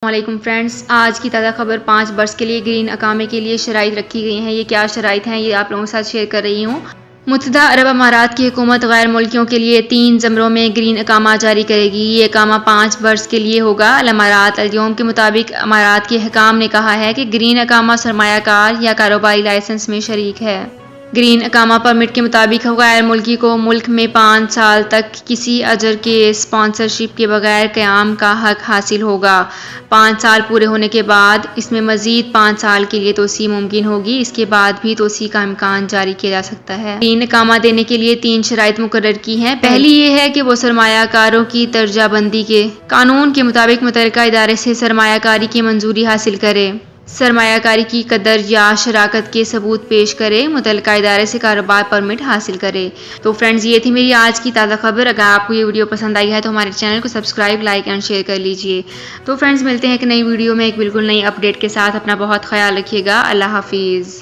वालेकुम फ्रेंड्स, आज की ताज़ा खबर 5 बरस के लिए ग्रीन अकामे के लिए शराइत रखी गई हैं। ये क्या शराइत हैं ये आप लोगों के साथ शेयर कर रही हूँ। मुत्तहदा अरब अमारात की हुकूमत गैर मुल्कियों के लिए 3 ज़मरों में ग्रीन अकामा जारी करेगी। ये अकामा 5 बरस के लिए होगा। अल अमारात अल-यौम के मुताबिक अमारात के हुकाम ने कहा है कि ग्रीन अकामा सरमायाकार या कारोबारी लाइसेंस में शरीक है। ग्रीन अकामा परमिट के मुताबिक गैर मुल्की को मुल्क में 5 साल तक किसी अजर के स्पॉन्सरशिप के बगैर क़याम का हक हासिल होगा। 5 साल पूरे होने के बाद इसमें मज़ीद 5 साल के लिए तोसी मुमकिन होगी। इसके बाद भी तोसी का इम्कान जारी किया जा सकता है। ग्रीन अकामा देने के लिए 3 शराइत मुकर्रर की हैं। पहली ये है कि वो सरमायाकारों की दर्जाबंदी के कानून के मुताबिक मुतल्लिका इदारे से सरमायाकारी की मंजूरी हासिल करे, सरमायाकारी की कदर या शराकत के सबूत पेश करे, मुतल्लिका इदारे से कारोबार परमिट हासिल करे। तो फ्रेंड्स, ये थी मेरी आज की ताज़ा खबर। अगर आपको ये वीडियो पसंद आई है तो हमारे चैनल को सब्सक्राइब, लाइक एंड शेयर कर लीजिए। तो फ्रेंड्स, मिलते हैं एक नई वीडियो में एक बिल्कुल नई अपडेट के साथ। अपना बहुत ख्याल रखिएगा। अल्लाह हाफिज़।